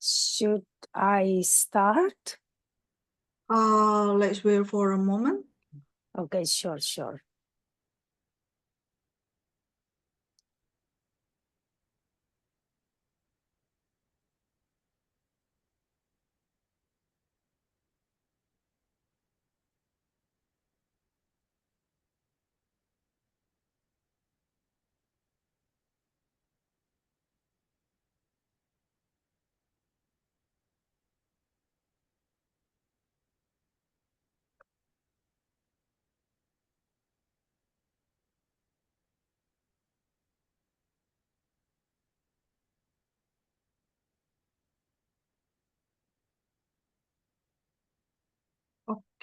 Should I start? Let's wait for a moment. Okay, sure.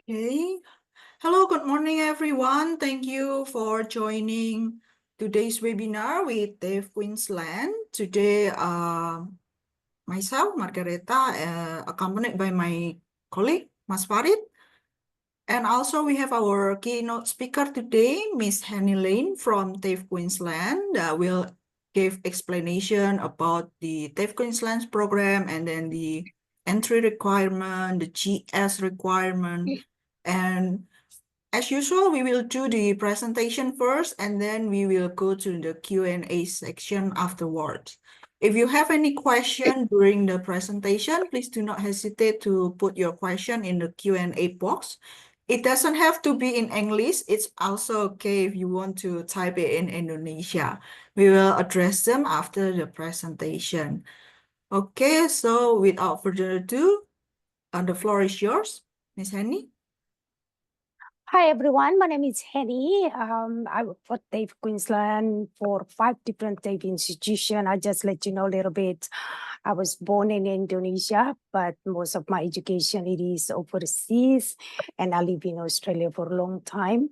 Okay. Hello, good morning, everyone. Thank you for joining today's webinar with TAFE Queensland. Today, myself, Margareta, accompanied by my colleague, Mas Farid. And also we have our keynote speaker today, Miss Henny Lane from TAFE Queensland, that will give explanation about the TAFE Queensland's program and then the entry requirement, the GS requirement. And as usual, we will do the presentation first and then we will go to the Q&A section afterwards. If you have any question during the presentation, please do not hesitate to put your question in the Q&A box. It doesn't have to be in English. It's also okay if you want to type it in Indonesia. We will address them after the presentation. Okay, so without further ado, the floor is yours, Ms. Henny. Hi, everyone. My name is Henny. I work for TAFE Queensland for 5 different TAFE institutions. I just let you know a little bit. I was born in Indonesia, but most of my education it is overseas, and I live in Australia for a long time.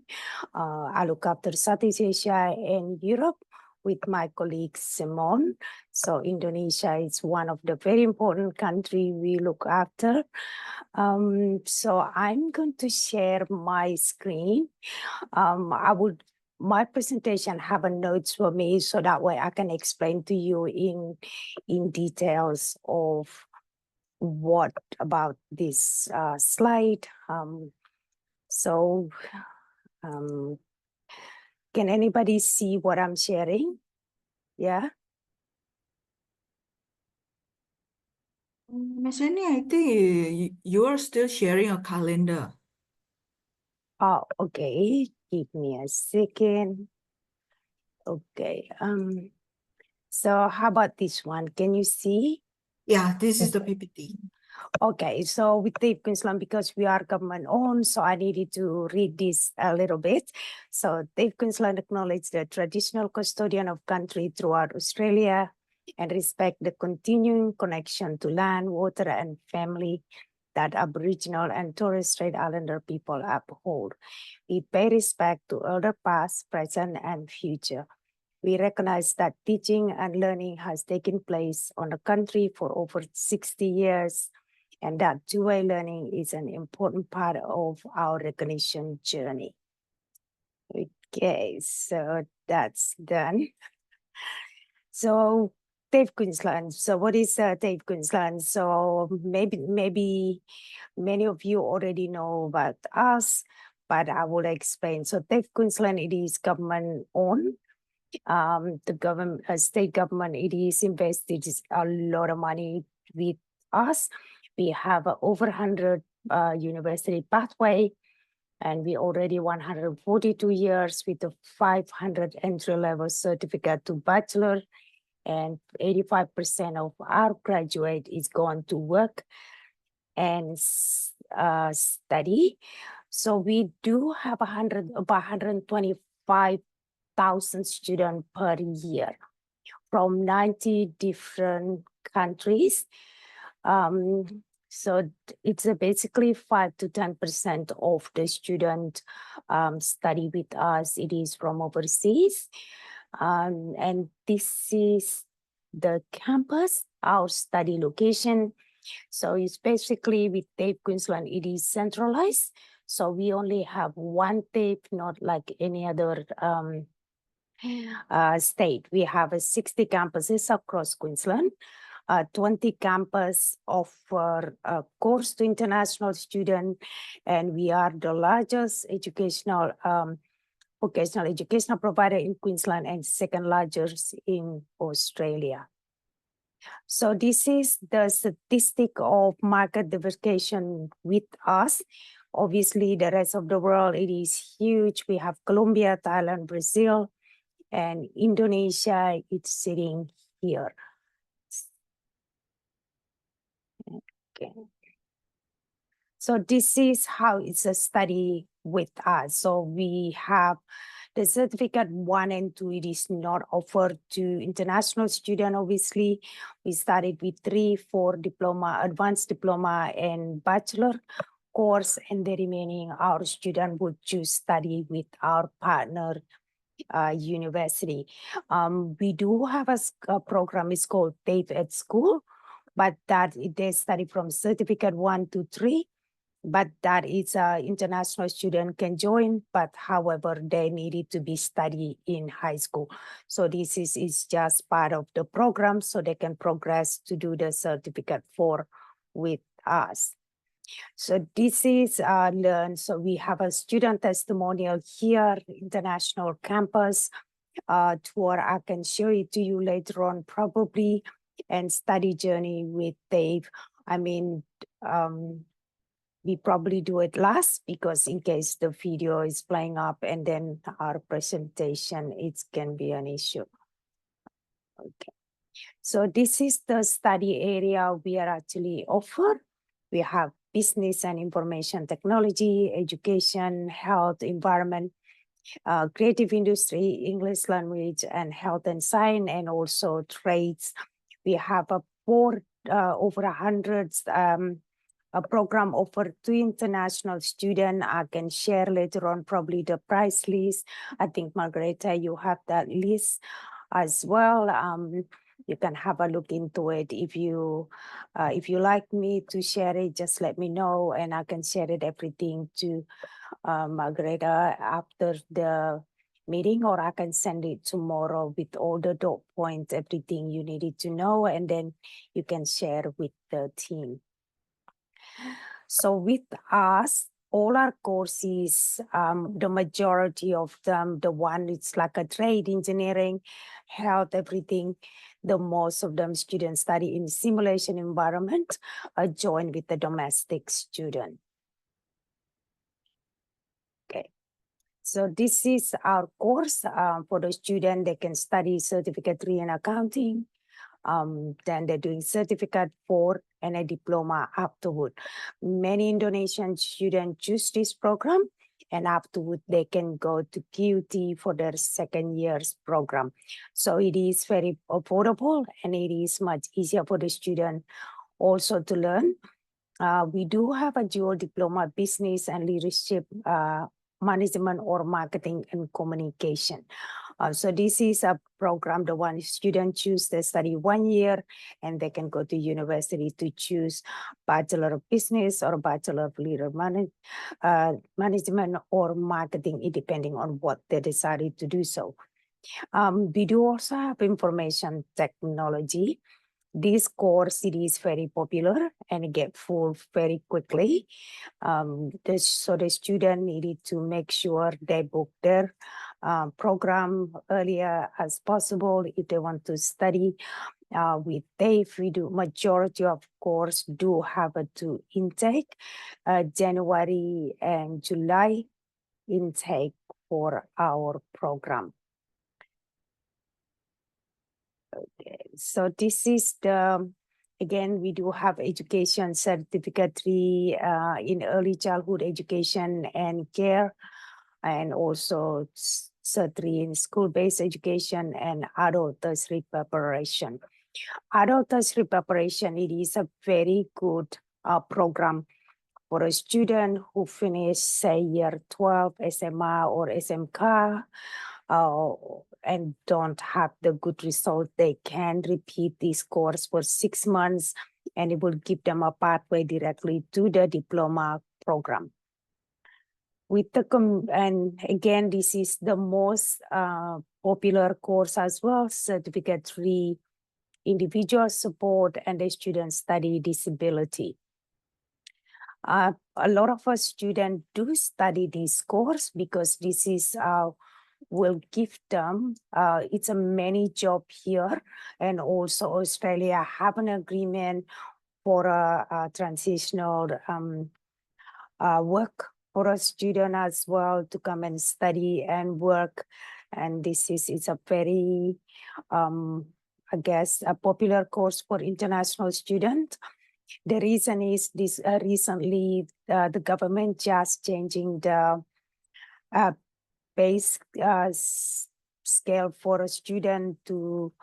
I look after Southeast Asia and Europe with my colleague Simon. So Indonesia is one of the very important country we look after. So I'm going to share my screen. My presentation have a notes for me so that way I can explain to you in details of what about this slide. Can anybody see what I'm sharing? Yeah. Ms. Henny, I think you are still sharing a calendar. Oh, okay. Give me a second. Okay. So how about this one? Can you see? Yeah, this is the PPT. Okay, so with TAFE Queensland, because we are government owned, so I needed to read this a little bit. So TAFE Queensland acknowledges the traditional custodian of country throughout Australia and respect the continuing connection to land, water, and family that Aboriginal and Torres Strait Islander people uphold. We pay respect to elder past, present, and future. We recognize that teaching and learning has taken place on the country for over 60 years, and that two-way learning is an important part of our recognition journey. Okay, so that's done. So TAFE Queensland. So what is TAFE Queensland? So maybe many of you already know about us, but I will explain. So TAFE Queensland, it is government owned. The state government, it is invested a lot of money with us. We have over 100 university pathway, and we already 142 years with a 500 entry-level certificate to bachelor, and 85% of our graduate is going to work and study. So we do have about 125,000 students per year from 90 different countries. So it's basically 5 to 10% of the student study with us. It is from overseas. And this is the campus, our study location. So it's basically with TAFE Queensland, it is centralized. So we only have one TAFE, not like any other state. We have 60 campuses across Queensland. 20 campus offer a course to international students, and we are the largest educational vocational educational provider in Queensland and second largest in Australia. So this is the statistic of market diversification with us. Obviously, the rest of the world, it is huge. We have Colombia, Thailand, Brazil, and Indonesia, it's sitting here. Okay. So this is how it's a study with us. So we have the certificate 1 and 2, it is not offered to international students, obviously. We started with 3, 4 diploma, advanced diploma and bachelor course, and the remaining our student would choose study with our partner university. We do have a program, it's called TAFE at School, but that they study from certificate 1 to 3. But that is international student can join, but however, they needed to be study in high school. So this is just part of the program so they can progress to do the certificate 4 with us. So this is learn. So we have a student testimonial here, international campus tour. I can show it to you later on probably, and study journey with Dave. I mean, we probably do it last because in case the video is playing up and then our presentation, it can be an issue. Okay. So this is the study area we are actually offer. We have business and information technology, education, health, environment, creative industry, English language, and health and science, and also trades. We have over 100 a program offered to international students. I can share later on probably the price list. I think, Margareta, you have that list as well. You can have a look into it. If you like me to share it, just let me know and I can share it everything to Margareta after the meeting, or I can send it tomorrow with all the dot points, everything you needed to know, and then you can share with the team. So with us, all our courses, the majority of them, the one it's like a trade, engineering, health, everything, the most of them students study in simulation environment, join with the domestic student. Okay. So this is our course for the student. They can study certificate 3 in accounting. Then they're doing certificate 4 and a diploma afterward. Many Indonesian students choose this program, and afterward they can go to QT for their second year's program. So it is very affordable and it is much easier for the student also to learn. We do have a dual diploma, business and leadership, management or marketing and communication. So this is a program, the one student choose, they study 1 year and they can go to university to choose Bachelor of Business or Bachelor of Management or Marketing, depending on what they decided to do so. We do also have information technology. This course, it is very popular and get full very quickly. So the student needed to make sure they book their program earlier as possible if they want to study. With TAFE, we do majority of course do have a two intake, January and July intake for our program. Okay, so this is the, again, we do have education certificate 3 in early childhood education and care, and also cert 3 in school-based education and adult tertiary preparation. Adult tertiary preparation, it is a very good program for a student who finish, say, year 12 SMA or SMK, and don't have the good result. They can repeat this course for 6 months and it will give them a pathway directly to the diploma program. with the and again, this is the most popular course as well, Certificate 3 Individual Support and the Student Study Disability. A lot of us students do study this course because this is will give them, it's a many job here, and also Australia have an agreement for a transitional work for a student as well to come and study and work. And this is it's a very, I guess, a popular course for international students. The reason is this recently the government just changing the base scale for a student to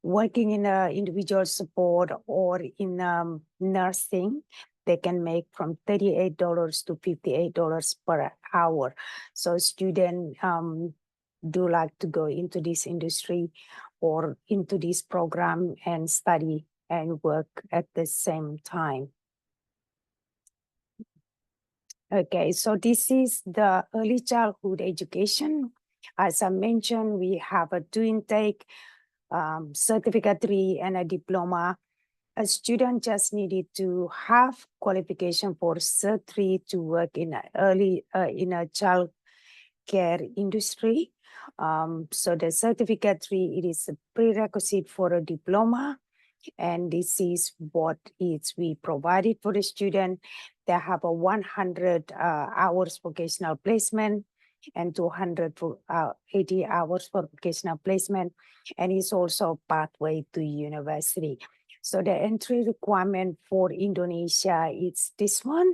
working in a individual support or in nursing. They can make from $38 to $58 per hour. So students do like to go into this industry or into this program and study and work at the same time. Okay, so this is the early childhood education. As I mentioned, we have a 2 intake, certificate 3 and a diploma. A student just needed to have qualification for Cert 3 to work in a early in a child care industry. So the certificate 3, it is a prerequisite for a diploma. And this is what we provided for the student. They have a 100 hours vocational placement and 280 hours for vocational placement. And it's also a pathway to university. So the entry requirement for Indonesia is this one.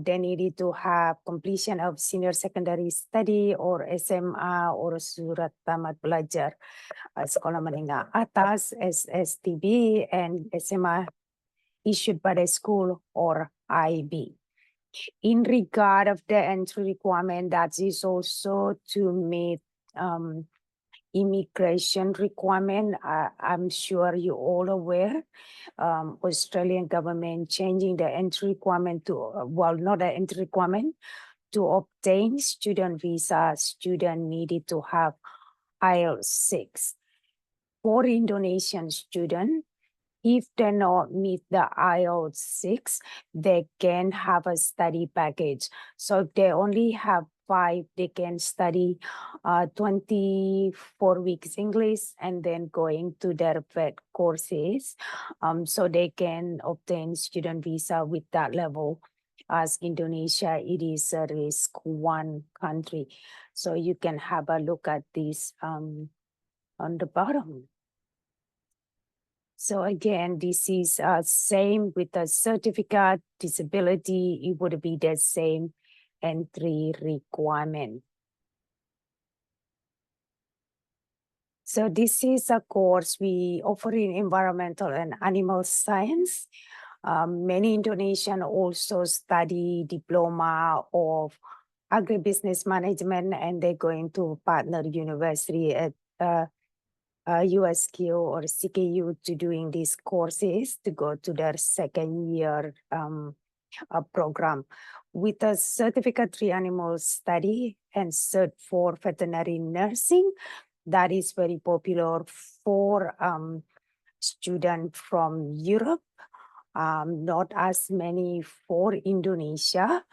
They needed to have completion of senior secondary study or SMA or surat tamat belajar sekolah menengah atas, SSTB, and SMA issued by the school or IB. In regard of the entry requirement, that is also to meet immigration requirement. I'm sure you're all aware, Australian government changing the entry requirement to, well, not an entry requirement, to obtain student visa, student needed to have IELTS 6. For Indonesian students, if they not meet the IELTS 6, they can have a study package. So if they only have 5, they can study 24 weeks English and then going to their VET courses. So they can obtain student visa with that level. As Indonesia, it is a risk 1 country. So you can have a look at this on the bottom. So again, this is same with the certificate disability. It would be the same entry requirement. So this is a course we offer in environmental and animal science. Many Indonesians also study diploma of agribusiness management, and they're going to partner university at USQ or CKU to doing these courses to go to their 2nd year program. With a certificate 3 animal study and Cert 4 veterinary nursing, that is very popular for students from Europe, not as many for Indonesia,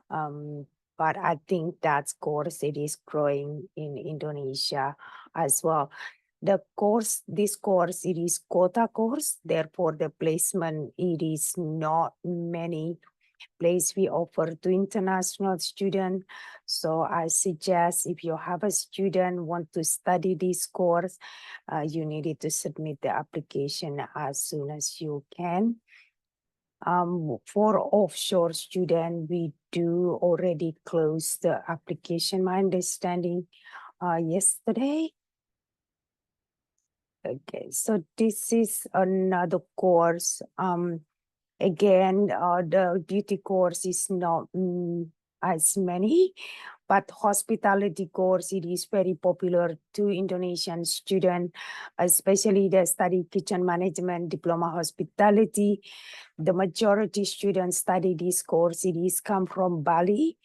but I think that course, it is growing in Indonesia as well. This course, it is quota course, therefore the placement, it is not many place we offer to international students. So I suggest if you have a student want to study this course, you needed to submit the application as soon as you can. For offshore student, we do already close the application, my understanding, yesterday. Okay, so this is another course. Again, the beauty course is not as many, but hospitality course, it is very popular to Indonesian students, especially they study kitchen management, diploma hospitality. The majority students study this course, it is come from Bali.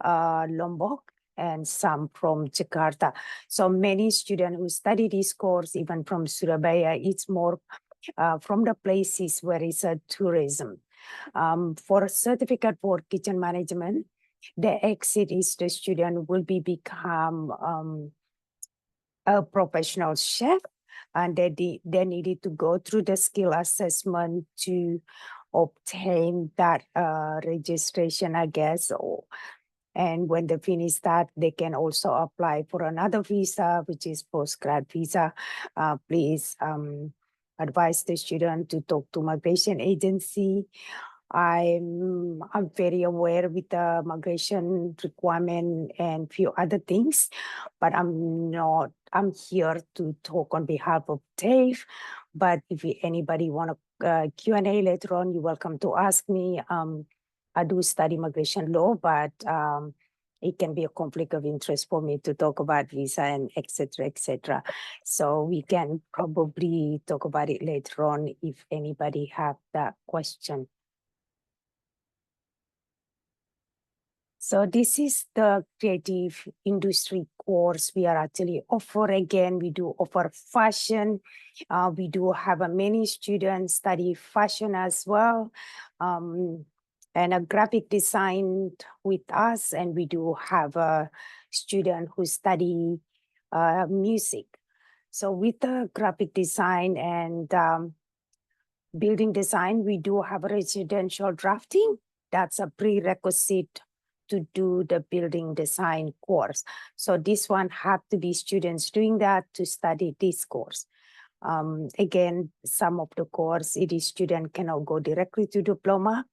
Lombok, and some from Jakarta. So many students who study this course, even from Surabaya, it's more from the places where it's a tourism. For certificate for kitchen management, the exit is the student will become a professional chef, and they needed to go through the skill assessment to obtain that registration, I guess. And when they finish that, they can also apply for another visa, which is postgrad visa. Please advise the student to talk to migration agency. I'm very aware with the migration requirement and few other things, but I'm here to talk on behalf of TAFE. But if anybody want a Q&A later on, you're welcome to ask me. I do study migration law, but it can be a conflict of interest for me to talk about visa and et cetera, et cetera. So we can probably talk about it later on if anybody have that question. So this is the creative industry course we are actually offer. Again, we do offer fashion. We do have many students study fashion as well. And a graphic design with us. And we do have a student who study music. So with the graphic design and building design, we do have residential drafting. That's a prerequisite to do the building design course. So this one have to be students doing that to study this course. Again, some of the course, it is student cannot go directly to diploma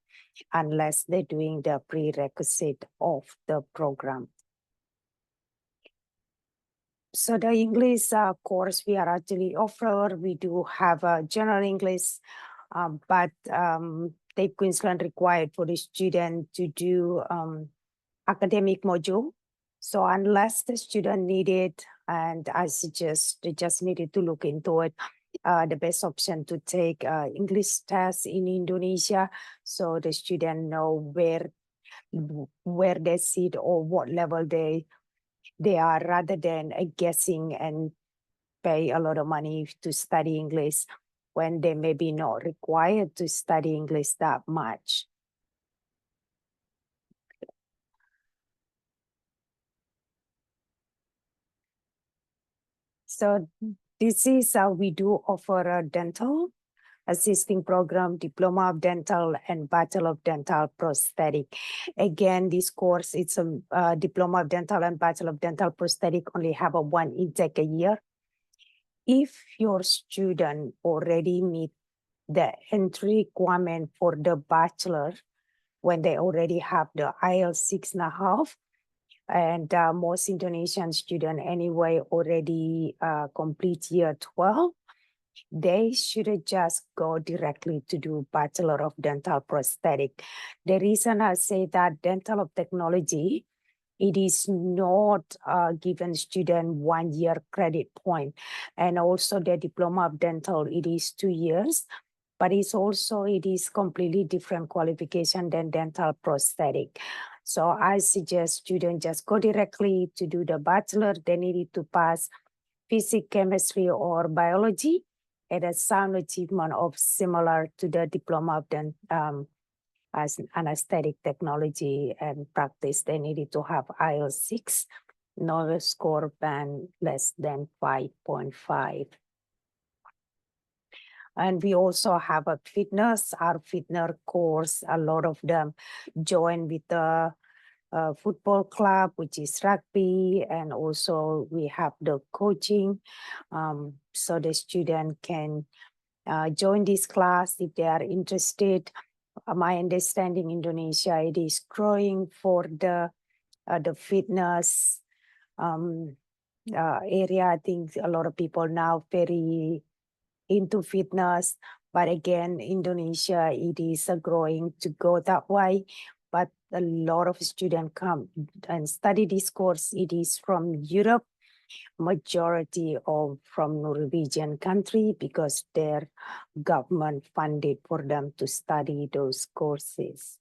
unless they're doing the prerequisite of the program. So the English course we are actually offer, we do have a general English, but TAFE Queensland required for the student to do academic module. So unless the student need it, and I suggest they just needed to look into it, the best option to take English test in Indonesia, so the student know where they sit or what level they are, rather than guessing and pay a lot of money to study English when they may be not required to study English that much. So this is how we do offer a dental assisting program, diploma of dental, and bachelor of dental prosthetic. Again, this course, it's a diploma of dental and bachelor of dental prosthetic only have a one intake a year. If your student already meet the entry requirement for the bachelor, when they already have the IELTS 6.5, and most Indonesian students anyway already complete year 12, they should just go directly to do Bachelor of Dental Prosthetic. The reason I say that dental of technology, it is not given student 1 year credit point. And also the diploma of dental, it is 2 years, but it is completely different qualification than dental prosthetic. So I suggest students just go directly to do the bachelor. They needed to pass physics, chemistry, or biology at a sound achievement of similar to the diploma of as anesthetic technology and practice. They needed to have IELTS 6, no score band less than 5.5. And we also have a fitness, our fitness course. A lot of them join with the football club, which is rugby, and also we have the coaching. So the student can join this class if they are interested. My understanding Indonesia, it is growing for the fitness area. I think a lot of people now very into fitness, but again, Indonesia, it is growing to go that way. But a lot of students come and study this course. It is from Europe, majority of from Norwegian country, because their government funded for them to study those courses.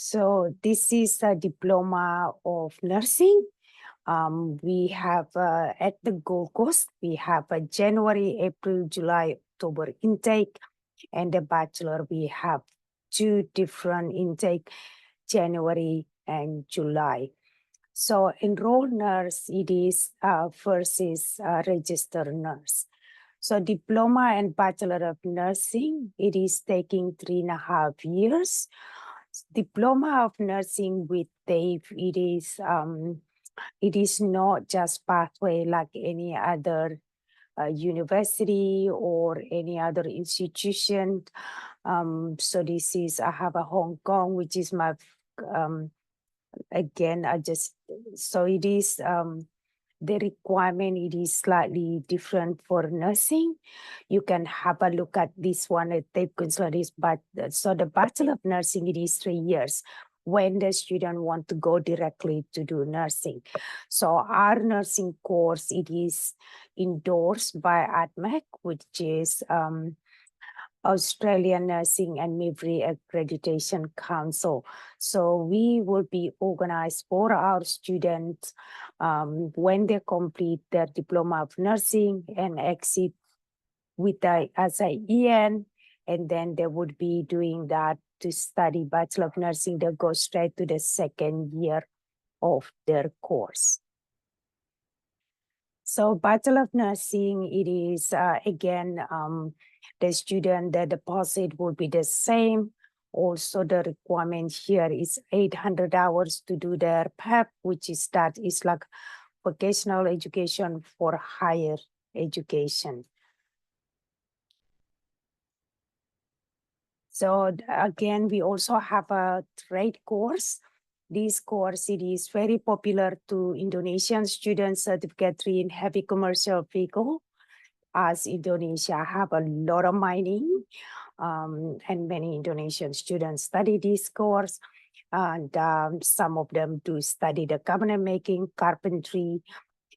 So this is a diploma of nursing. We have at the Gold Coast, we have a January, April, July, October intake, and the bachelor, we have 2 different intake, January and July. So enrolled nurse, it is first is registered nurse. So diploma and bachelor of nursing, it is taking 3.5 years. Diploma of nursing with TAFE, it is not just pathway like any other university or any other institution. So this is, I have a Hong Kong, which is my, again, so it is, the requirement, it is slightly different for nursing. You can have a look at this one at TAFE Queensland, but so the Bachelor of Nursing, it is 3 years when the student want to go directly to do nursing. So our nursing course, it is endorsed by ADMEC, which is Australian Nursing and Midwifery Accreditation Council. So we will be organized for our students when they complete their diploma of nursing and exit with as a EN, and then they would be doing that to study Bachelor of Nursing. They go straight to the second year of their course. So Bachelor of Nursing, it is again, the student, the deposit will be the same. Also, the requirement here is 800 hours to do their PEP, which is like vocational education for higher education. So again, we also have a trade course. This course, it is very popular to Indonesian students, certificate 3 in heavy commercial vehicle, as Indonesia have a lot of mining, and many Indonesian students study this course. And some of them do study the cabinet making, carpentry,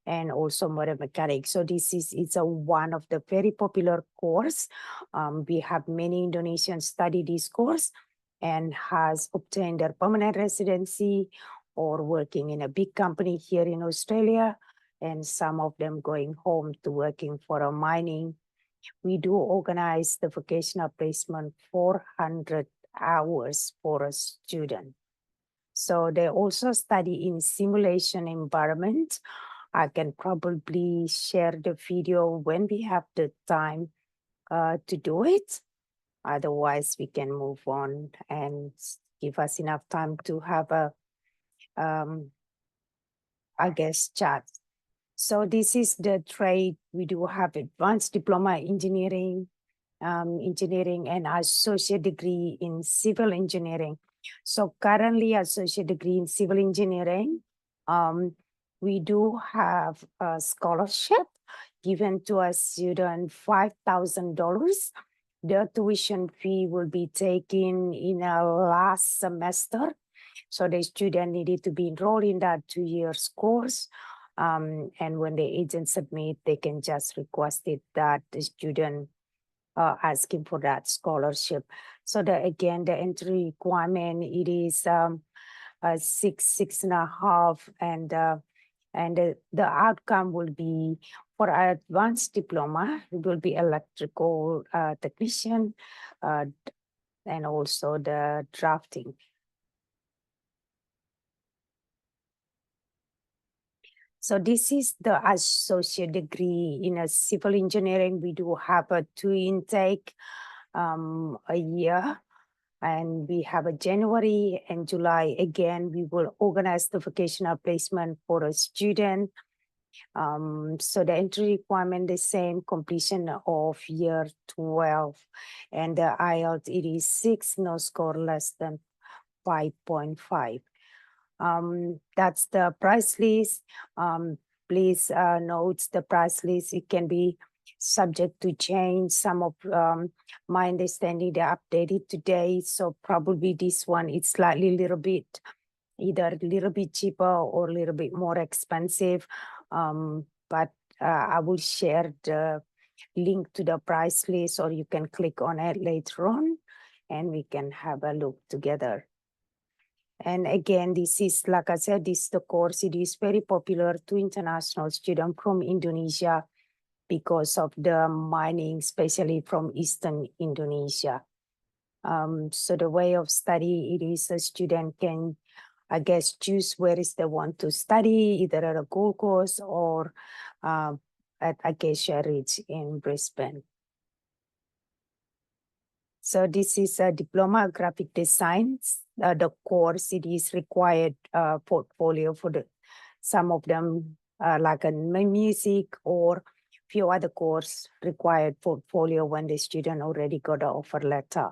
and also motor mechanics. So this is one of the very popular course. We have many Indonesians study this course and has obtained their permanent residency or working in a big company here in Australia, and some of them going home to working for a mining. We do organize the vocational placement 400 hours for a student. So they also study in simulation environment. I can probably share the video when we have the time to do it. Otherwise, we can move on and give us enough time to have a, I guess, chat. So this is the trade. We do have advanced diploma engineering, engineering and associate degree in civil engineering. So currently associate degree in civil engineering, we do have a scholarship given to a student, $5,000. The tuition fee will be taken in a last semester. So the student needed to be enrolled in that 2 years course. And when the agent submit, they can just request it that the student asking for that scholarship. So again, the entry requirement, it is 6.5, and the outcome will be for our advanced diploma, it will be electrical technician, and also the drafting. So this is the associate degree in a civil engineering. We do have a 2 intake a year, and we have a January and July. Again, we will organize the vocational placement for a student. So the entry requirement, the same, completion of year 12, and the IELTS, it is 6, no score less than 5.5. That's the price list. Please note the price list. It can be subject to change. Some of my understanding, they updated today. So probably this one is slightly little bit, either a little bit cheaper or a little bit more expensive. But I will share the link to the price list, or you can click on it later on and we can have a look together. And again, this is, like I said, this the course, it is very popular to international students from Indonesia because of the mining, especially from Eastern Indonesia. So the way of study, it is a student can, I guess, choose where is they want to study, either at a Gold Coast or at Acacia Ridge in Brisbane. So this is a diploma graphic design. The course, it is required portfolio for some of them, like a music or few other course required portfolio when the student already got an offer letter.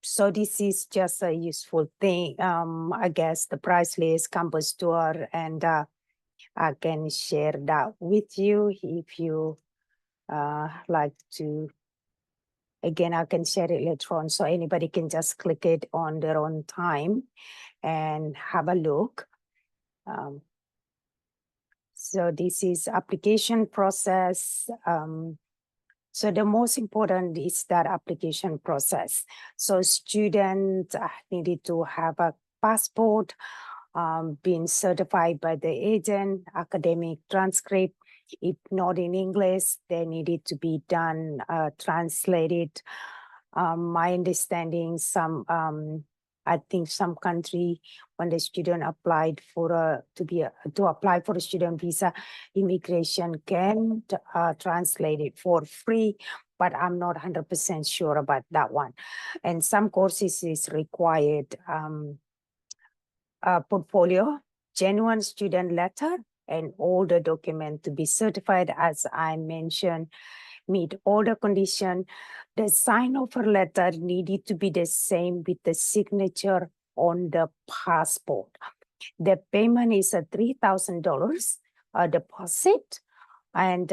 So this is just a useful thing. I guess the price list, campus tour, and I can share that with you if you like to. Again, I can share it later on, so anybody can just click it on their own time and have a look. So this is application process. So the most important is that application process. So students needed to have a passport, being certified by the agent, academic transcript. If not in English, they needed to be done, translated. My understanding, I think some country, when the student applied for to apply for a student visa, immigration can translate it for free, but I'm not 100% sure about that one. And some courses is required portfolio, genuine student letter, and all the document to be certified, as I mentioned, meet all the condition. The sign offer letter needed to be the same with the signature on the passport. The payment is a $3,000 deposit, and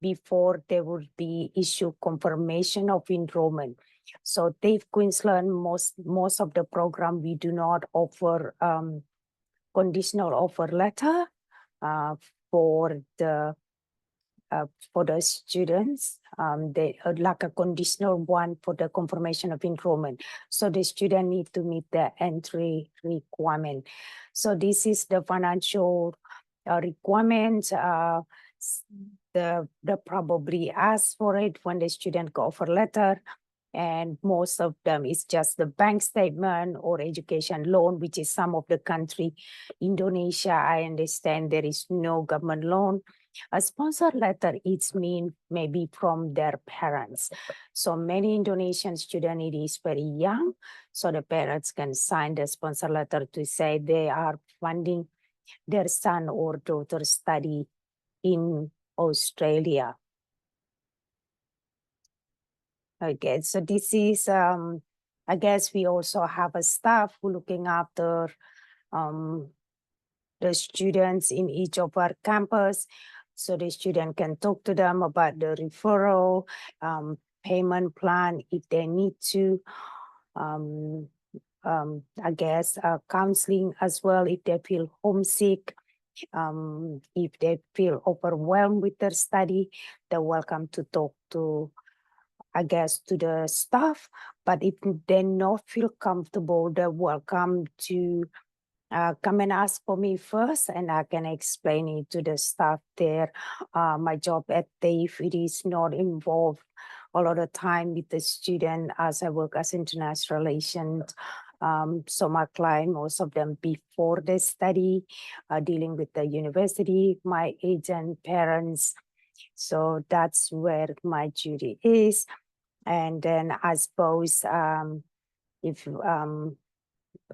before they would be issue confirmation of enrollment. So TAFE Queensland, most of the program, we do not offer conditional offer letter for the students. They like a conditional one for the confirmation of enrollment. So the student need to meet the entry requirement. So this is the financial requirement. The probably ask for it when the student go offer letter. And most of them is just the bank statement or education loan, which is some of the country. Indonesia, I understand there is no government loan. A sponsor letter, it's mean maybe from their parents. So many Indonesian students, it is very young. So the parents can sign the sponsor letter to say they are funding their son or daughter study in Australia. Okay, so this is, I guess we also have a staff who looking after the students in each of our campus. So the student can talk to them about the referral, payment plan if they need to. I guess counseling as well if they feel homesick. If they feel overwhelmed with their study, they're welcome to talk to, I guess, to the staff. But if they not feel comfortable, they're welcome to come and ask for me first, and I can explain it to the staff there. My job at TAFE, it is not involved a lot of time with the student as I work as international relations. So my client, most of them before they study, dealing with the university, my agent, parents. So that's where my duty is. And then I suppose if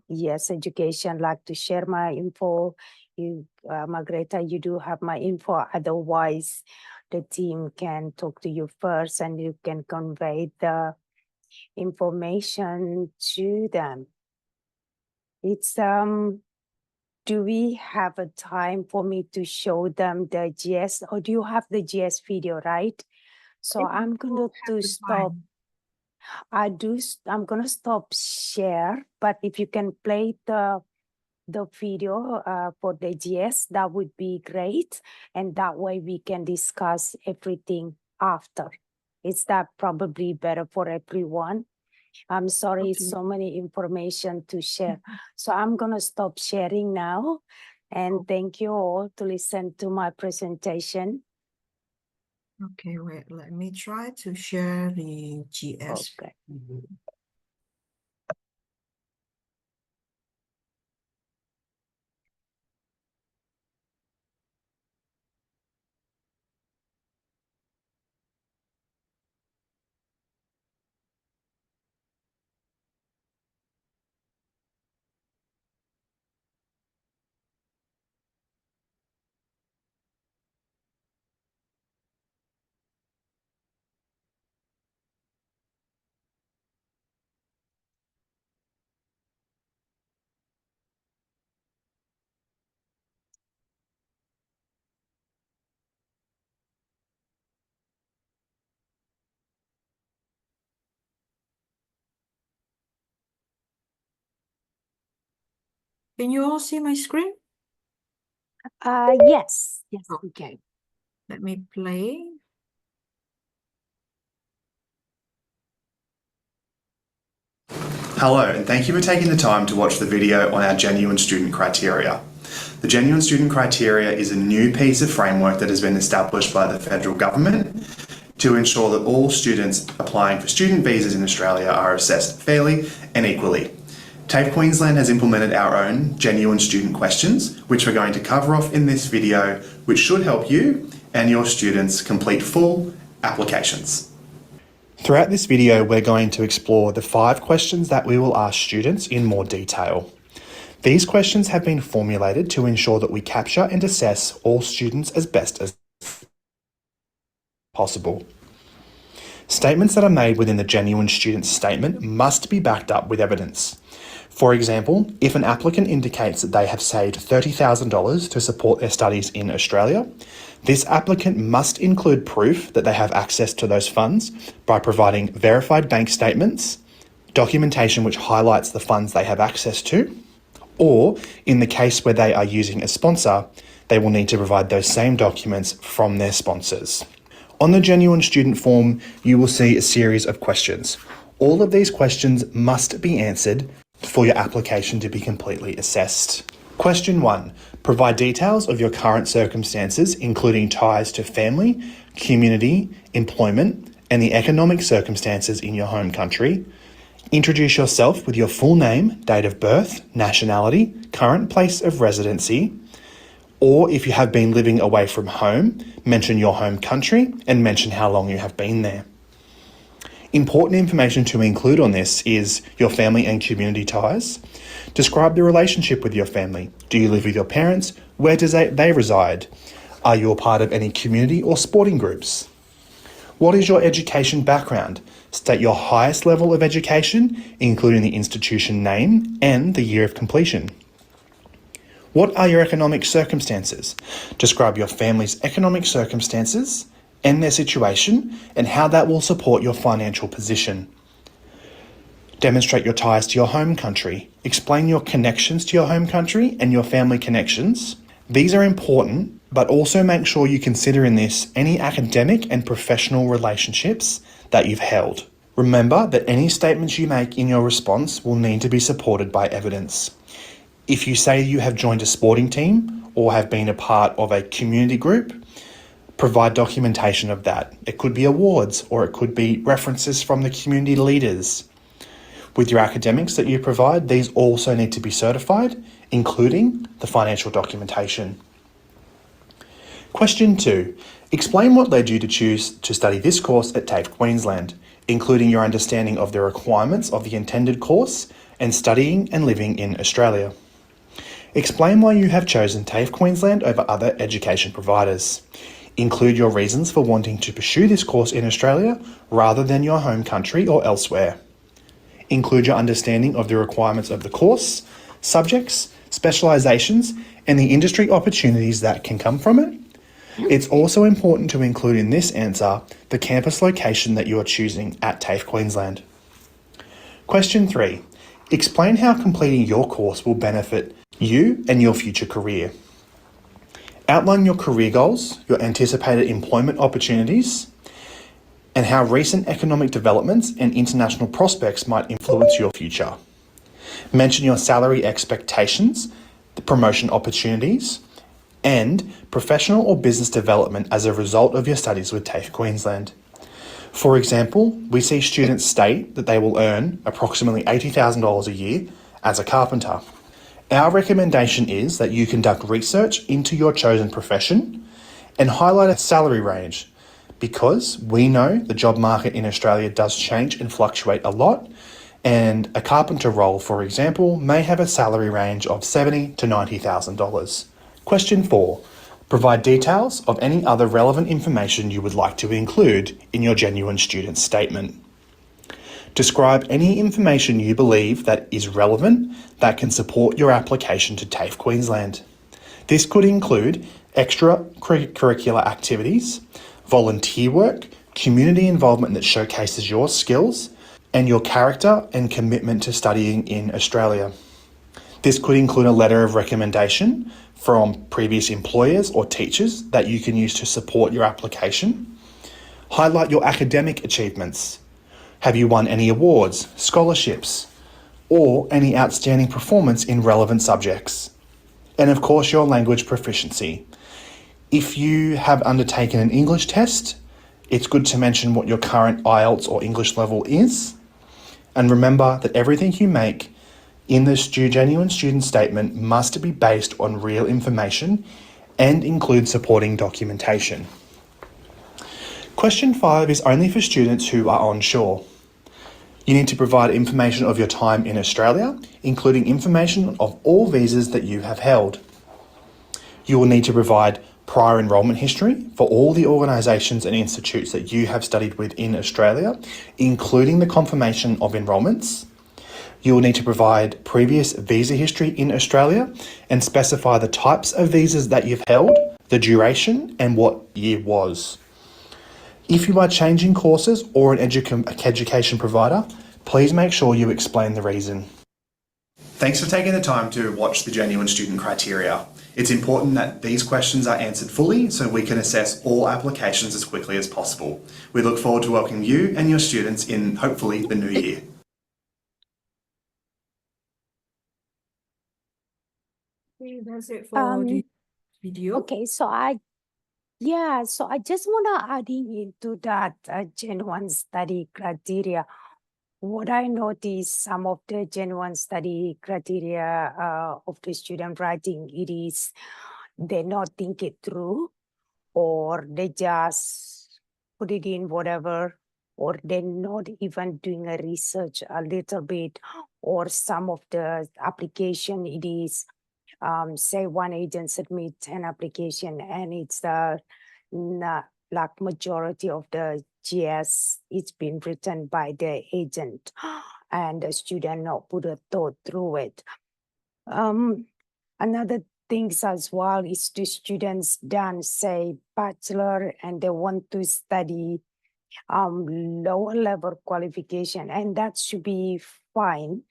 yes, education, like to share my info. You, Margareta, you do have my info. Otherwise, the team can talk to you first and you can convey the information to them. It's, do we have a time for me to show them the GS, or do you have the GS video, right? So I'm going to stop. I'm gonna stop share, but if you can play the video for the GS, that would be great. And that way we can discuss everything after. Is that probably better for everyone? I'm sorry, Okay. so many information to share. So I'm gonna stop sharing now. And thank you all to listen to my presentation. Okay, wait, let me try to share the GS. Okay. Can you all see my screen? Yes, we can. Okay, let me play. Hello, and thank you for taking the time to watch the video on our Genuine Student Criteria. The Genuine Student Criteria is a new piece of framework that has been established by the federal government to ensure that all students applying for student visas in Australia are assessed fairly and equally. TAFE Queensland has implemented our own Genuine Student Questions, which we're going to cover off in this video, which should help you and your students complete full applications. Throughout this video, we're going to explore the 5 questions that we will ask students in more detail. These questions have been formulated to ensure that we capture and assess all students as best as possible. Statements that are made within the Genuine Student Statement must be backed up with evidence. For example, if an applicant indicates that they have saved $30,000 to support their studies in Australia, this applicant must include proof that they have access to those funds by providing verified bank statements, documentation which highlights the funds they have access to, or in the case where they are using a sponsor, they will need to provide those same documents from their sponsors. On the Genuine Student form, you will see a series of questions. All of these questions must be answered for your application to be completely assessed. Question 1. Provide details of your current circumstances, including ties to family, community, employment, and the economic circumstances in your home country. Introduce yourself with your full name, date of birth, nationality, current place of residency, or if you have been living away from home, mention your home country and mention how long you have been there. Important information to include on this is your family and community ties. Describe the relationship with your family. Do you live with your parents? Where do they reside? Are you a part of any community or sporting groups? What is your education background? State your highest level of education, including the institution name and the year of completion. What are your economic circumstances? Describe your family's economic circumstances and their situation and how that will support your financial position. Demonstrate your ties to your home country. Explain your connections to your home country and your family connections. These are important, but also make sure you consider in this any academic and professional relationships that you've held. Remember that any statements you make in your response will need to be supported by evidence. If you say you have joined a sporting team or have been a part of a community group, provide documentation of that. It could be awards or it could be references from the community leaders. With your academics that you provide, these also need to be certified, including the financial documentation. Question 2. Explain what led you to choose to study this course at TAFE Queensland, including your understanding of the requirements of the intended course and studying and living in Australia. Explain why you have chosen TAFE Queensland over other education providers. Include your reasons for wanting to pursue this course in Australia rather than your home country or elsewhere. Include your understanding of the requirements of the course, subjects, specialisations, and the industry opportunities that can come from it. It's also important to include in this answer the campus location that you are choosing at TAFE Queensland. Question 3. Explain how completing your course will benefit you and your future career. Outline your career goals, your anticipated employment opportunities, and how recent economic developments and international prospects might influence your future. Mention your salary expectations, the promotion opportunities, and professional or business development as a result of your studies with TAFE Queensland. For example, we see students state that they will earn approximately $80,000 a year as a carpenter. Our recommendation is that you conduct research into your chosen profession and highlight a salary range, because we know the job market in Australia does change and fluctuate a lot, and a carpenter role, for example, may have a salary range of $70,000 to $90,000. Question 4. Provide details of any other relevant information you would like to include in your genuine student statement. Describe any information you believe that is relevant that can support your application to TAFE Queensland. This could include extracurricular activities, volunteer work, community involvement that showcases your skills, and your character and commitment to studying in Australia. This could include a letter of recommendation from previous employers or teachers that you can use to support your application. Highlight your academic achievements. Have you won any awards, scholarships, or any outstanding performance in relevant subjects? And of course, your language proficiency. If you have undertaken an English test, it's good to mention what your current IELTS or English level is. And remember that everything you make in the genuine student statement must be based on real information and include supporting documentation. Question 5 is only for students who are onshore. You need to provide information of your time in Australia, including information of all visas that you have held. You will need to provide prior enrolment history for all the organisations and institutes that you have studied with in Australia, including the confirmation of enrolments. You will need to provide previous visa history in Australia and specify the types of visas that you've held, the duration, and what year was. If you are changing courses or an education provider, please make sure you explain the reason. Thanks for taking the time to watch the Genuine Student Criteria. It's important that these questions are answered fully so we can assess all applications as quickly as possible. We look forward to welcoming you and your students in, hopefully, the new year. Okay, that's it for the video. Okay, so I just want to add into that genuine study criteria. What I noticed, some of the genuine study criteria of the student writing, it is they not think it through, or they just put it in whatever, or they're not even doing a research a little bit, or some of the application, it is say one agent submits an application and it's like majority of the GS, it's been written by the agent and the student not put a thought through it. Another things as well is the students done say bachelor and they want to study lower level qualification, and that should be fine,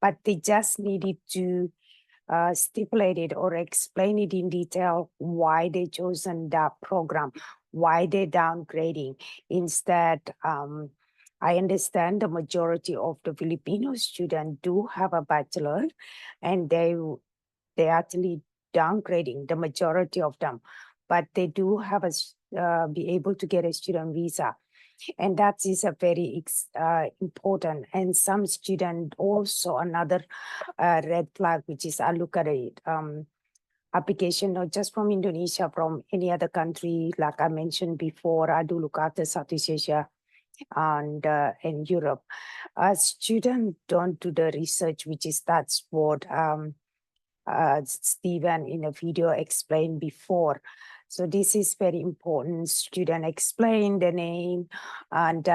but they just needed to stipulate it or explain it in detail why they chosen that program, why they downgrading. Instead, I understand the majority of the Filipino students do have a bachelor and they actually downgrading, the majority of them, but they do have a be able to get a student visa. And that is a very important. And some student also another red flag, which is I look at it, application, not just from Indonesia, from any other country. Like I mentioned before, I do look after Southeast Asia and in Europe. Students don't do the research, which is that's what Stephen in a video explained before. So this is very important. Student explain the name. And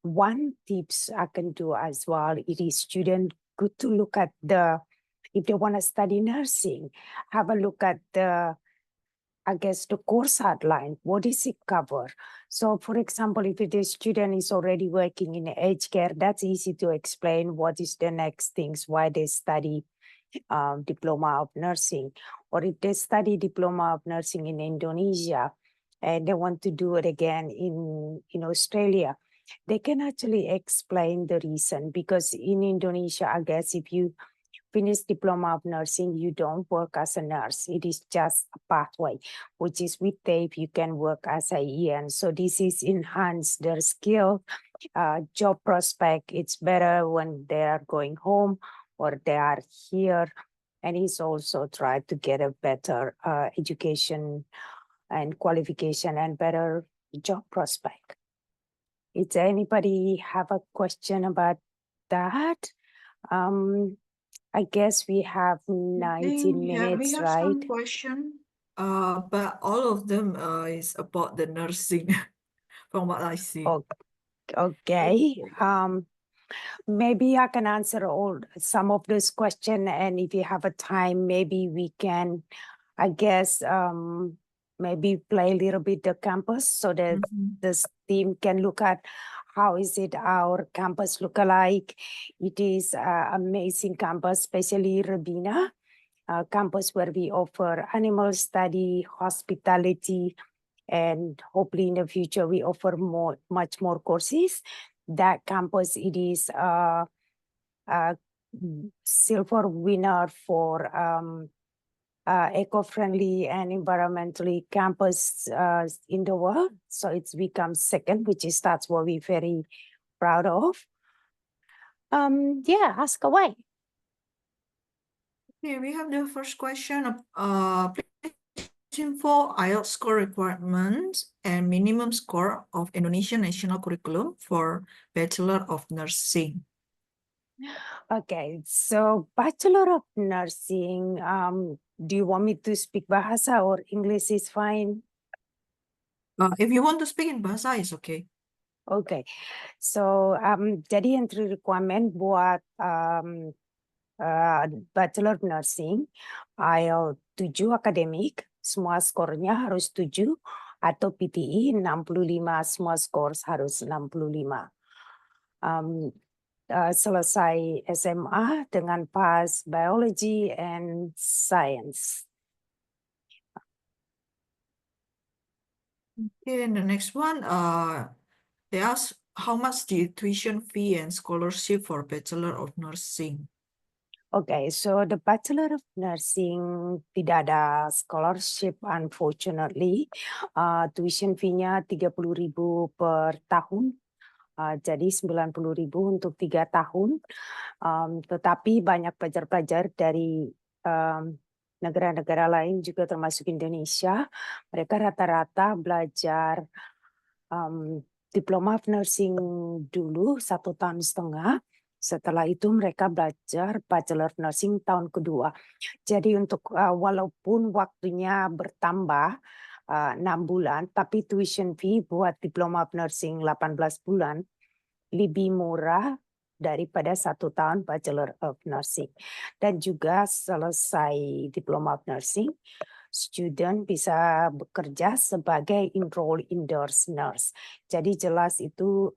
one tips I can do as well, it is student good to look at if they want to study nursing, have a look at the course outline. What does it cover? So for example, if the student is already working in aged care, that's easy to explain what is the next things, why they study diploma of nursing. Or if they study diploma of nursing in Indonesia and they want to do it again in Australia, they can actually explain the reason, because in Indonesia, I guess if you finish diploma of nursing, you don't work as a nurse. It is just a pathway, which is with TAFE, you can work as a EN. So this is enhance their skill, job prospect. It's better when they are going home or they are here. And he's also tried to get a better education and qualification and better job prospect. Is anybody have a question about that? I guess we have 19 we minutes, have right? some question, but all of them is about the nursing, from what I see. Okay. Maybe I can answer some of those questions, and if you have a time, maybe we can, I guess, maybe play a little bit the campus so that this team can look at how is it our campus look alike. It is amazing campus, especially Rabina campus, where we offer animal study, hospitality, and hopefully in the future we offer much more courses. That campus, it is a silver winner for eco-friendly and environmentally campus in the world. So it's become second, that's what we're very proud of. Yeah, ask away. Okay, we have the first question. Please info IELTS score requirements and minimum score of Indonesian national curriculum for Bachelor of Nursing. Okay, so Bachelor of Nursing, do you want me to speak Bahasa or English is fine? If you want to speak in Bahasa, it's okay. Okay, so jadi entry requirement buat Bachelor of Nursing, IELTS 7 akademik, semua skornya harus 7, atau PTE 65, semua skor harus 65. Selesai SMA dengan pass biology and science. Okay, and the next one, they ask how much the tuition fee and scholarship for Bachelor of Nursing. Okay, so the Bachelor of Nursing tidak ada scholarship, unfortunately. Tuition fee-nya 30.000 per tahun. Jadi 90.000 untuk 3 tahun. Tetapi banyak pelajar-pelajar dari negara-negara lain juga termasuk Indonesia. Mereka rata-rata belajar diploma of nursing dulu 1,5 tahun. Setelah itu mereka belajar Bachelor of Nursing tahun kedua. Jadi untuk walaupun waktunya bertambah 6 bulan, tapi tuition fee buat Diploma of Nursing 18 bulan lebih murah daripada 1 tahun Bachelor of Nursing. Dan juga selesai Diploma of Nursing, student bisa bekerja sebagai enrolled indoors nurse. Jadi jelas itu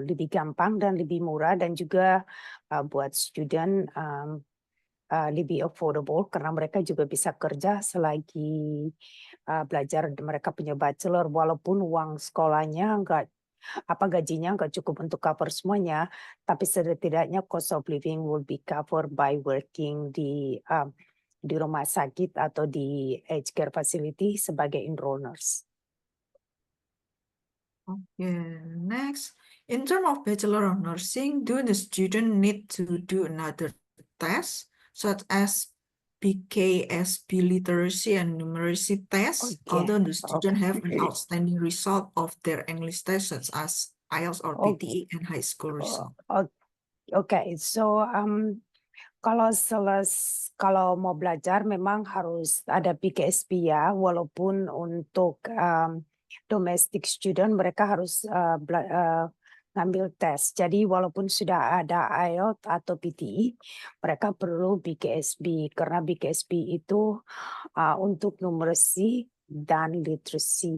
lebih gampang dan lebih murah, dan juga buat student lebih affordable karena mereka juga bisa kerja selagi belajar. Mereka punya bachelor, walaupun uang sekolahnya gajinya nggak cukup untuk cover semuanya, tapi setidaknya cost of living will be covered by working di rumah sakit atau di aged care facility sebagai enrolled nurse. Okay, next. In terms of Bachelor of Nursing, do the student need to do another test, such as BKSB literacy and numeracy tests, although the student have an outstanding result of their English test, such as IELTS or PTE and high school result? Okay, so kalau mau belajar memang harus ada BKSB ya, walaupun untuk domestic student mereka harus ngambil tes. Jadi walaupun sudah ada IELTS atau PTE, mereka perlu BKSB karena BKSB itu untuk numeracy dan literacy.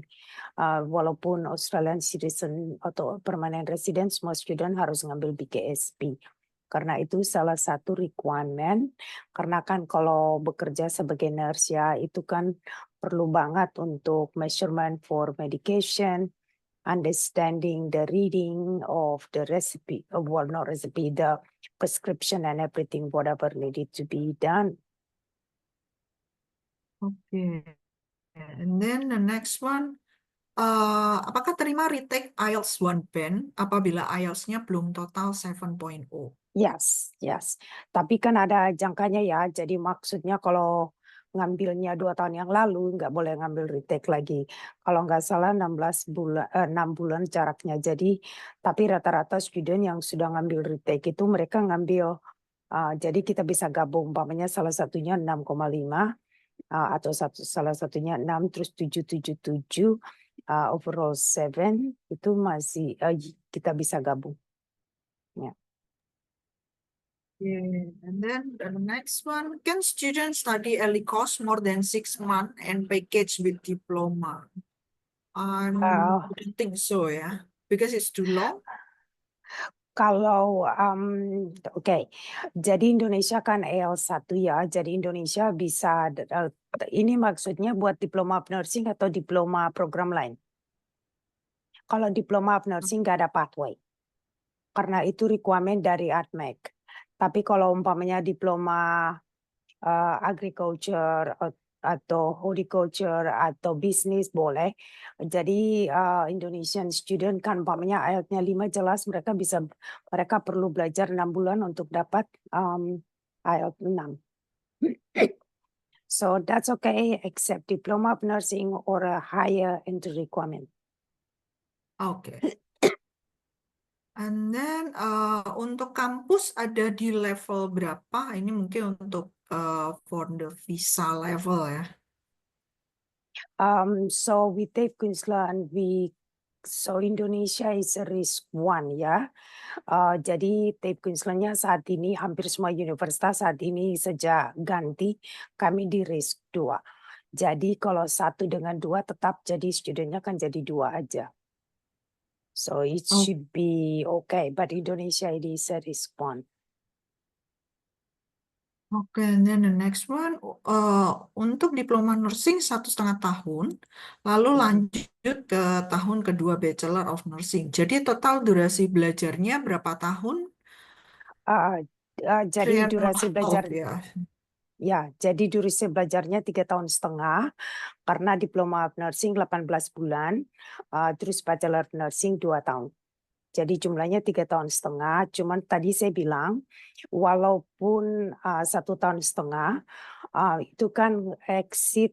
Walaupun Australian citizen atau permanent resident, semua student harus ngambil BKSB. Karena itu salah satu requirement, karena kan kalau bekerja sebagai nurse ya, itu kan perlu banget untuk measurement for medication, understanding the reading of the recipe, well, not recipe, the prescription and everything, whatever needed to be done. Okay. And then the next one, apakah terima retake IELTS 1 band apabila IELTS-nya belum total 7.0? Yes, yes. Tapi kan ada jangkanya ya. Jadi maksudnya kalau ngambilnya 2 tahun yang lalu nggak boleh ngambil retake lagi. Kalau nggak salah 6 bulan jaraknya. Jadi tapi rata-rata student yang sudah ngambil retake itu mereka ngambil jadi kita bisa gabung umpamanya salah satunya 6,5 atau salah satunya 6 terus 777 overall 7 itu masih kita bisa gabung. Ya. Yeah. And then the next one, can students study early course more than 6 months and package with diploma? I don't think so, yeah, because it's too long. Kalau oke, jadi Indonesia kan EL1 ya, jadi Indonesia bisa ini maksudnya buat diploma of nursing atau diploma program lain. Kalau diploma of nursing nggak ada pathway, karena itu requirement dari ADMEC. Tapi kalau umpamanya diploma agriculture atau horticulture atau bisnis boleh. Jadi Indonesian student kan umpamanya IELTS-nya 5 jelas mereka perlu belajar 6 bulan untuk dapat IELTS 6. So that's okay except diploma of nursing or a higher entry requirement. Okay. And then untuk kampus ada di level berapa? Ini mungkin untuk for the visa level ya. So with TAFE Queensland, so Indonesia is a risk 1 ya. Jadi TAFE Queensland-nya saat ini hampir semua universitas saat ini sejak ganti kami di risk 2. Jadi kalau 1 dengan 2 tetap jadi studentnya kan jadi 2 aja. So it should be okay, but Indonesia it is a risk 1. Oke, and then the next one, untuk diploma nursing 1,5 tahun, lalu lanjut ke tahun kedua Bachelor of Nursing. Jadi total durasi belajarnya berapa tahun? Jadi 3,5 durasi belajar ya. ya, jadi durasi belajarnya 3,5 tahun, karena diploma of nursing 18 bulan, terus bachelor of nursing 2 tahun. Jadi jumlahnya 3,5 tahun. Cuman tadi saya bilang, walaupun 1,5 tahun, itu kan exit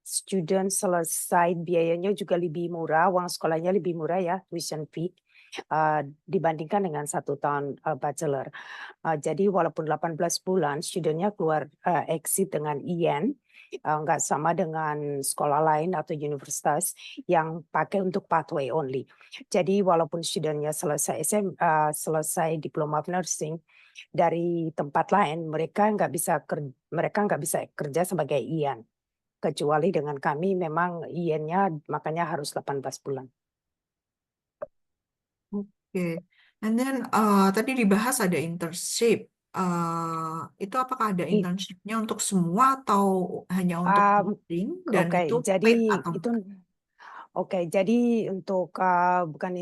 student selesai biayanya juga lebih murah, uang sekolahnya lebih murah ya, tuition fee, dibandingkan dengan 1 tahun bachelor. Jadi walaupun 18 bulan, studentnya keluar exit dengan IN, nggak sama dengan sekolah lain atau universitas yang pakai untuk pathway only. Jadi walaupun studentnya selesai diploma of nursing dari tempat lain, mereka nggak bisa kerja sebagai IN. Kecuali dengan kami memang IN-nya makanya harus 18 bulan. Oke. And then tadi dibahas ada internship. Itu apakah ada internshipnya untuk semua atau hanya untuk nursing? Dan itu paid atau jadi untuk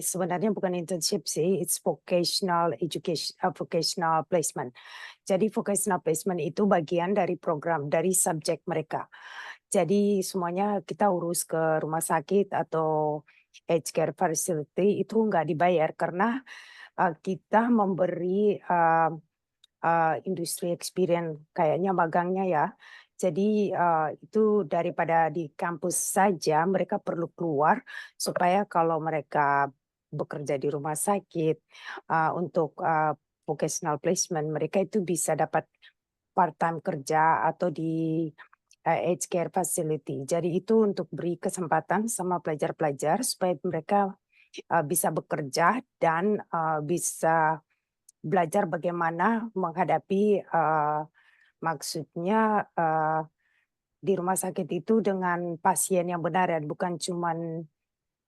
sebenarnya bukan internship sih, it's vocational education, vocational placement. Jadi vocational placement itu bagian dari program, dari subjek mereka. Jadi semuanya kita urus ke rumah sakit atau aged care facility itu nggak dibayar karena kita memberi industri experience kayaknya magangnya ya. Jadi itu daripada di kampus saja mereka perlu keluar supaya kalau mereka bekerja di rumah sakit untuk vocational placement mereka itu bisa dapat part-time kerja atau di aged care facility. Jadi itu untuk beri kesempatan sama pelajar-pelajar supaya mereka bisa bekerja dan bisa belajar bagaimana menghadapi maksudnya di rumah sakit itu dengan pasien yang benar dan bukan cuman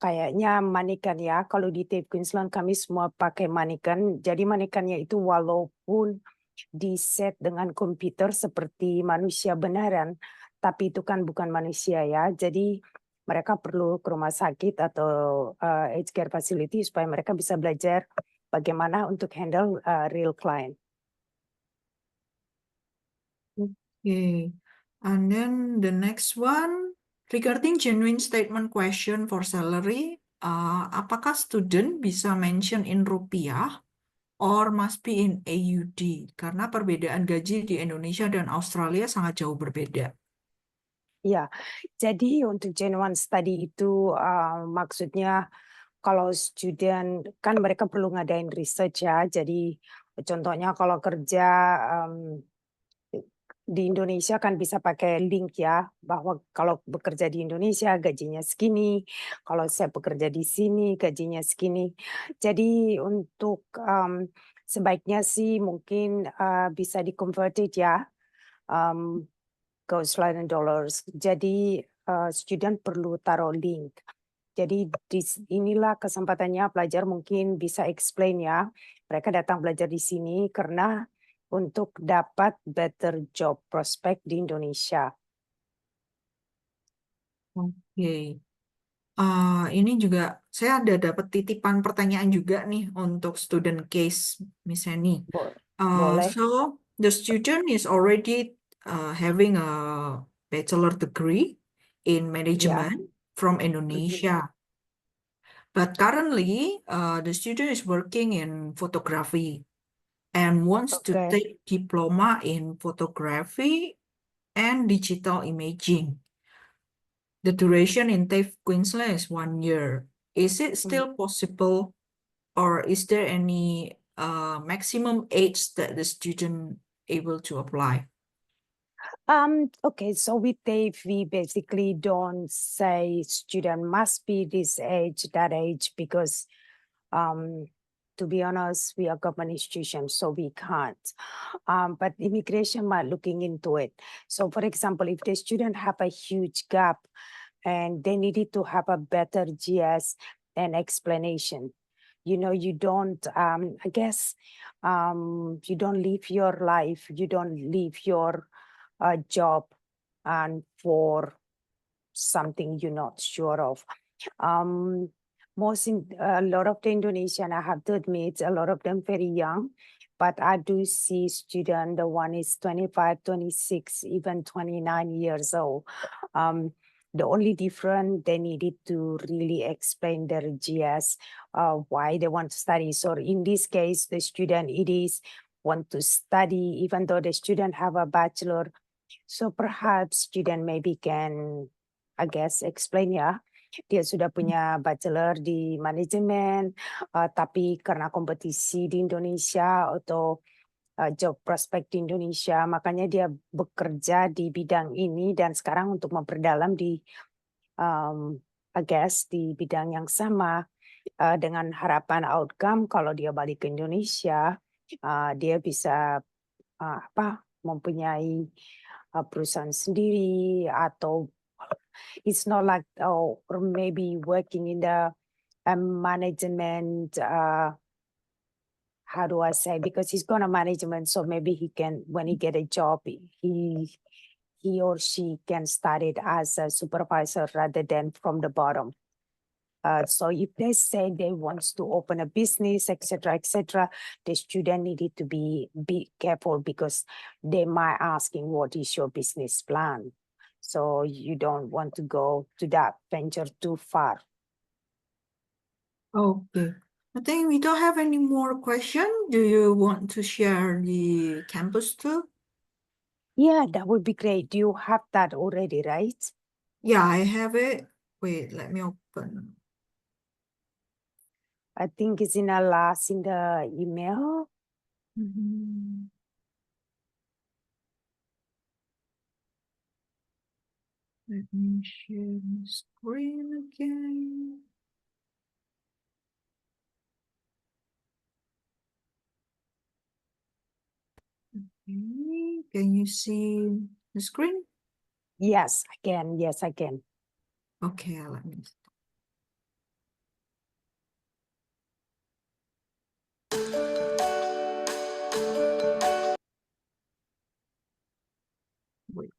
kayaknya manikan ya. Kalau di TAFE Queensland kami semua pakai manikan. Jadi manikannya itu walaupun di-set dengan komputer seperti manusia beneran, tapi itu kan bukan manusia ya. Jadi mereka perlu ke rumah sakit atau aged care facility supaya mereka bisa belajar bagaimana untuk handle real client. Okay. And then the next one, regarding genuine statement question for salary, apakah student bisa mention in rupiah or must be in AUD? Karena perbedaan gaji di Indonesia dan Australia sangat jauh berbeda. Ya, jadi untuk genuine study itu maksudnya kalau student kan mereka perlu ngadain research ya. Jadi contohnya kalau kerja di Indonesia kan bisa pakai link ya, bahwa kalau bekerja di Indonesia gajinya segini, kalau saya bekerja di sini gajinya segini. Jadi untuk sebaiknya sih mungkin bisa di-converted ya ke Australian dollars. Jadi student perlu taruh link. Jadi inilah kesempatannya pelajar mungkin bisa explain ya. Mereka datang belajar di sini karena untuk dapat better job prospect di Indonesia. Oke. Ini juga saya ada dapat titipan pertanyaan juga nih untuk student case Miss Henny. Boleh? So the student is already having a bachelor degree in management from Indonesia. But currently, the student is working in photography and wants to Okay. take diploma in photography and digital imaging. The duration in TAFE Queensland is 1 year. Is it still possible, or is there any maximum age that the student able to apply? Okay, so with TAFE, we basically don't say student must be this age, that age, because to be honest, we are government institution, so we can't. But immigration might looking into it. So for example, if the student have a huge gap and they needed to have a better GS and explanation, you know, you don't, I guess, you don't live your life, you don't leave your job and for something you're not sure of. A lot of the Indonesian, I have to admit, a lot of them very young, but I do see student, the one is 25, 26, even 29 years old. The only difference, they needed to really explain their GS, why they want to study. So in this case, the student, it is want to study, even though the student have a bachelor. So perhaps student maybe can, I guess, explain ya. Dia sudah punya bachelor di manajemen, tapi karena kompetisi di Indonesia atau job prospect di Indonesia, makanya dia bekerja di bidang ini dan sekarang untuk memperdalam di, I guess, di bidang yang sama dengan harapan outcome kalau dia balik ke Indonesia, dia bisa mempunyai perusahaan sendiri atau it's not like or maybe working in the management how do I say, because he's gonna management, so maybe he can, when he get a job, he or she can start it as a supervisor rather than from the bottom. So if they say they want to open a business, etc., the student needed to be careful because they might asking what is your business plan. So you don't want to go to that venture too far. Okay. I think we don't have any more questions. Do you want to share the campus tour? Yeah, that would be great. You have that already, right? Yeah, I have it. Wait, let me open. I think it's in the email. Let me share the screen again. Okay, can you see the screen? Yes, I can. Yes, I can. Okay, let me. Wait.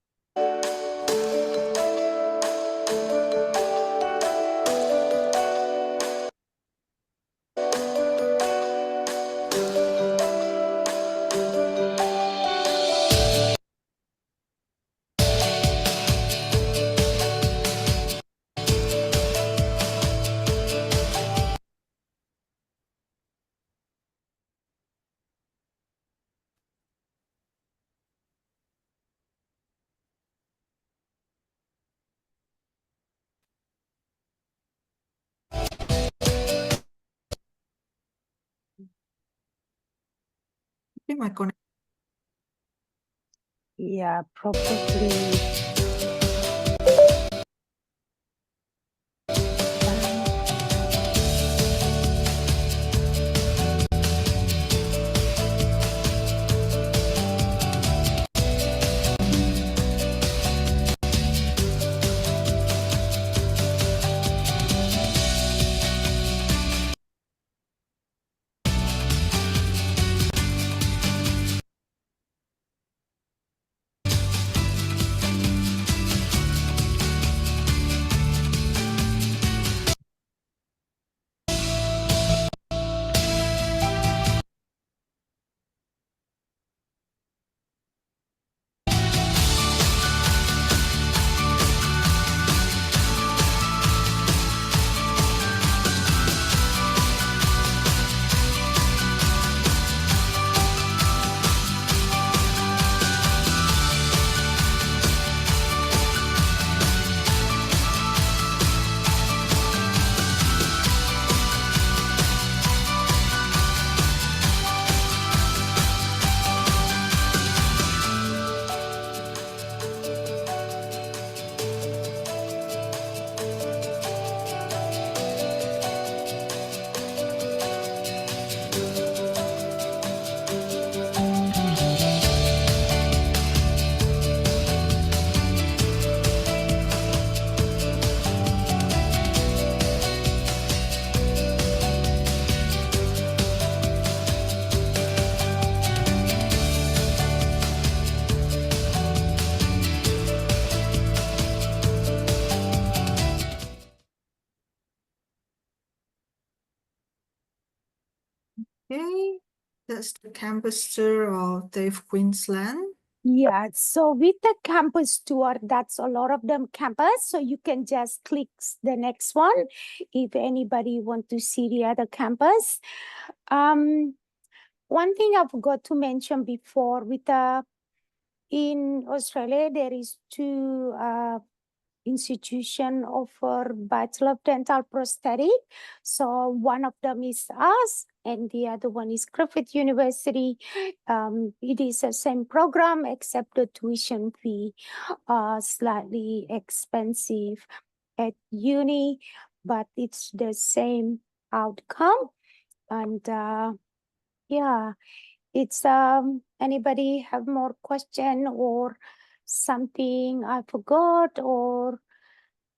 think my connection. Yeah, probably. Okay, that's the campus tour of TAFE Queensland. Yeah, so with the campus tour, that's a lot of them campus. So you can just click the next one if anybody want to see the other campus. One thing I forgot to mention before with in Australia, there is two institution offer Bachelor of Dental Prosthetic. So one of them is us and the other one is Griffith University. It is the same program except the tuition fee slightly expensive at uni, but it's the same outcome. And yeah, it's anybody have more question or something I forgot or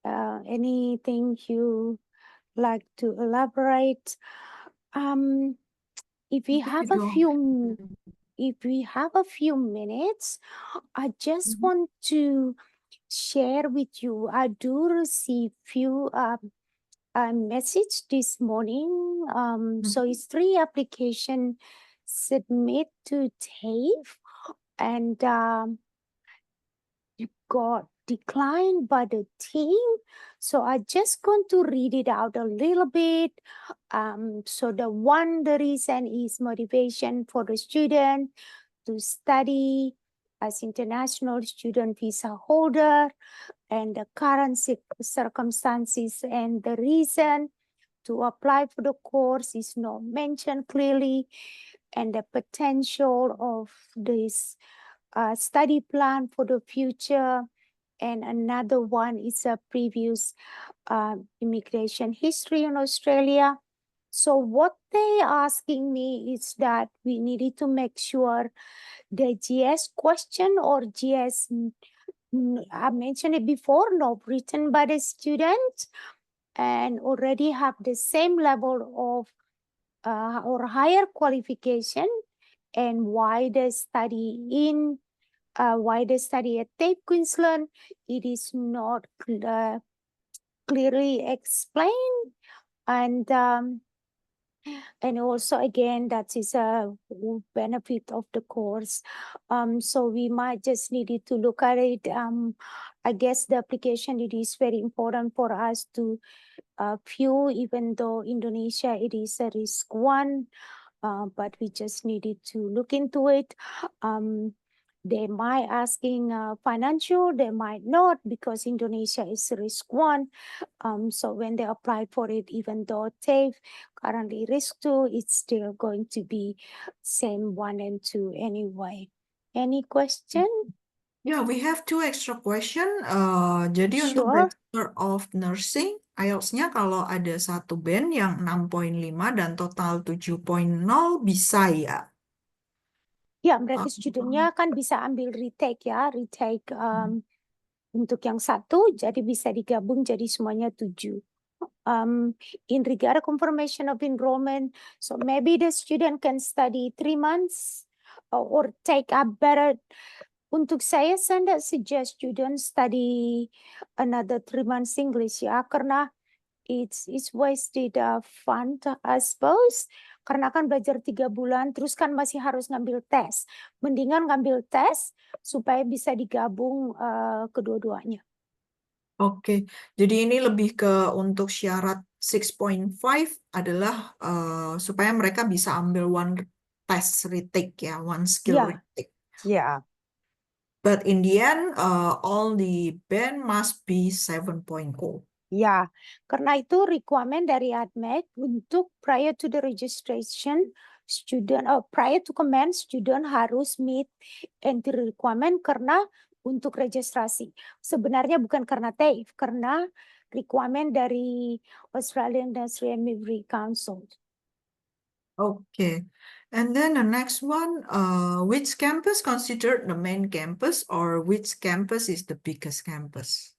anything you like to elaborate? If we have a few minutes, I just want to share with you. I do receive few message this morning. So it's 3 application submit to TAFE and got declined by the team. So I just going to read it out a little bit. So the reason is motivation for the student to study as international student visa holder and the current circumstances and the reason to apply for the course is not mentioned clearly and the potential of this study plan for the future. And another one is a previous immigration history in Australia. So what they asking me is that we needed to make sure the GS question or GS, I mentioned it before, not written by the student and already have the same level of or higher qualification and why they study at TAFE Queensland, it is not clearly explained. And also again, that is a benefit of the course. So we might just needed to look at it. I guess the application, it is very important for us to view, even though Indonesia, it is a risk one, but we just needed to look into it. They might asking financial, they might not, because Indonesia is risk 1. So when they apply for it, even though TAFE currently risk 2, it's still going to be same 1 and 2 anyway. Any question? Yeah, we have 2 extra question. Jadi untuk Sure. Bachelor of Nursing, IELTS-nya kalau ada satu band yang 6.5 dan total 7.0 bisa ya? Ya, mereka studentnya kan bisa ambil retake ya, retake untuk yang satu, jadi bisa digabung jadi semuanya 7. In regard confirmation of enrollment, so maybe the student can study 3 months or take a better. Untuk saya tidak suggest student study another 3 months English ya, karena it's wasted fund, I suppose. Karena kan belajar 3 bulan, terus kan masih harus ngambil tes. Mendingan ngambil tes supaya bisa digabung kedua-duanya. Oke, jadi ini lebih ke untuk syarat 6.5 adalah supaya mereka bisa ambil one test retake ya, one skill Ya, retake. ya. But in the end, all the band must be 7.0. Ya, karena itu requirement dari ADMEC untuk prior to the registration, student prior to commence, student harus meet entry requirement karena untuk registrasi. Sebenarnya bukan karena TAFE, karena requirement dari Australian Nursery and Midwifery Council. Okay. And then the next one, which campus considered the main campus or which campus is the biggest campus?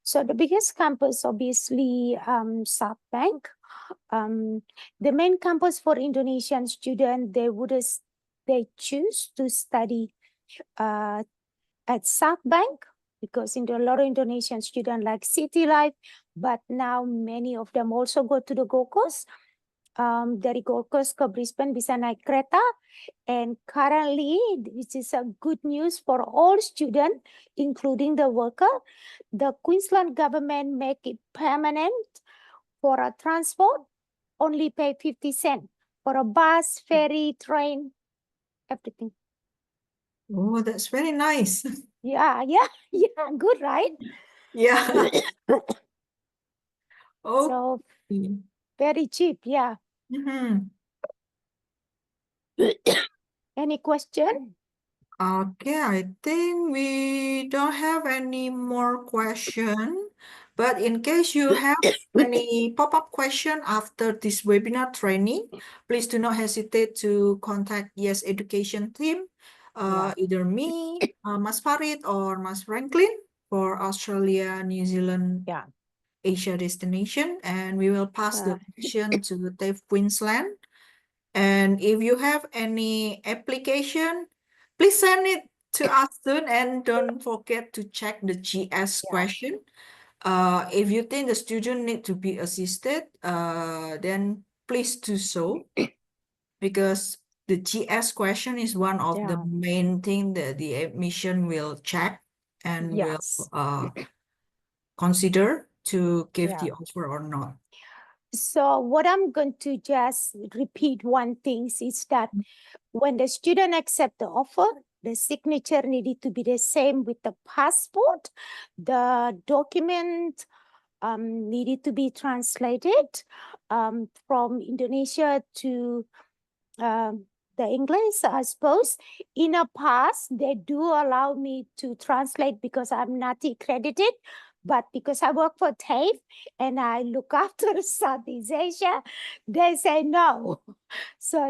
So the biggest campus, obviously, South Bank. The main campus for Indonesian students, they choose to study at South Bank because a lot of Indonesian students like city life, but now many of them also go to the Gold Coast. Dari Gold Coast ke Brisbane bisa naik kereta, and currently, which is a good news for all students, including the worker, the Queensland government make it permanent for a transport, only pay 50 cents for a bus, ferry, train, everything. Oh, that's very nice. Yeah, good, right? Yeah. So Okay. very cheap, yeah. Mhm. Any question? Okay, I think we don't have any more question. But in case you have any pop-up question after this webinar training, please do not hesitate to contact Yes Education team, Yeah. either me, Mas Farid, or Mas Franklin for Australia, New Zealand, Yeah. Asia destination, and we will pass the question to TAFE Queensland. And if you have any application, please send it to us soon, and don't forget to check the GS Yeah. question. If you think the student need to be assisted, then please do so, because the GS question is one of the Yeah. main thing that the admission will check and Yes. will consider to give Yeah. the offer or not. So what I'm going to just repeat one thing is that when the student accept the offer, the signature needed to be the same with the passport. The document needed to be translated from Indonesia to the English, I suppose. In the past, they do allow me to translate because I'm not accredited. But because I work for TAFE and I look after Southeast Asia, they say no. So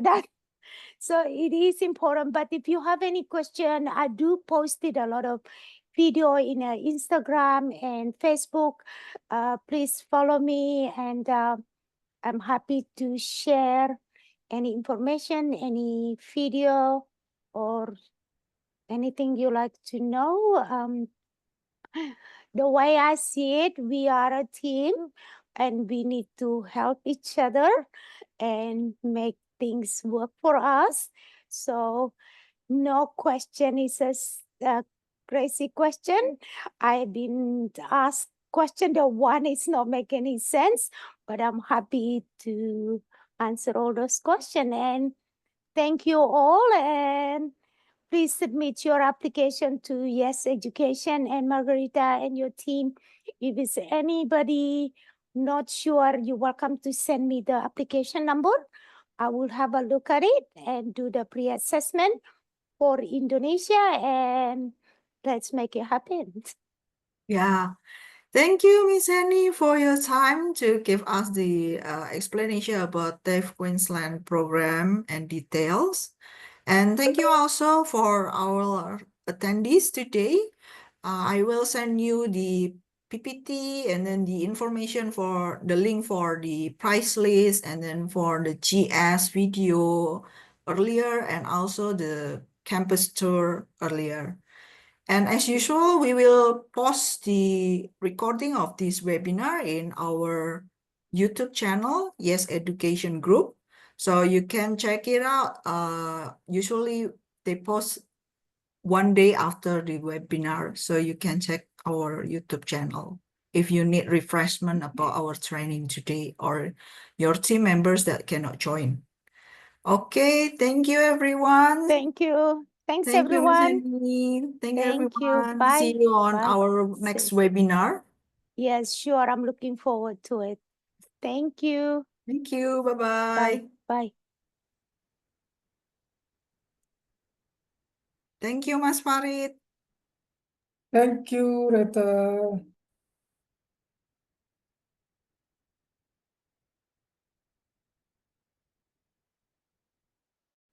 it is important. But if you have any question, I do posted a lot of video in Instagram and Facebook. Please follow me, and I'm happy to share any information, any video, or anything you like to know. The way I see it, we are a team and we need to help each other and make things work for us. So no question is a crazy question. I've been asked question, the one is not make any sense, but I'm happy to answer all those questions. And thank you all, and please submit your application to Yes Education and Margarita and your team. If it's anybody not sure, you're welcome to send me the application number. I will have a look at it and do the pre-assessment for Indonesia, and let's make it happen. Yeah. Thank you, Miss Annie, for your time to give us the explanation about TAFE Queensland program and details. And thank you also for our attendees today. I will send you the PPT and then the information for the link for the price list and then for the GS video earlier and also the campus tour earlier. And as usual, we will post the recording of this webinar in our YouTube channel, Yes Education Group. So you can check it out. Usually they post one day after the webinar. So you can check our YouTube channel if you need refreshment about our training today or your team members that cannot join. Okay, thank you everyone. Thank you. Thanks, Thank you, Ms. everyone. Annie. Thank you, Thank you. everyone. Bye. See you on Bye. our next webinar. Yes, sure. I'm looking forward to it. Thank you. Thank you. Bye-bye. Bye. Bye. Thank you, Mas Farid. Thank you, Reta.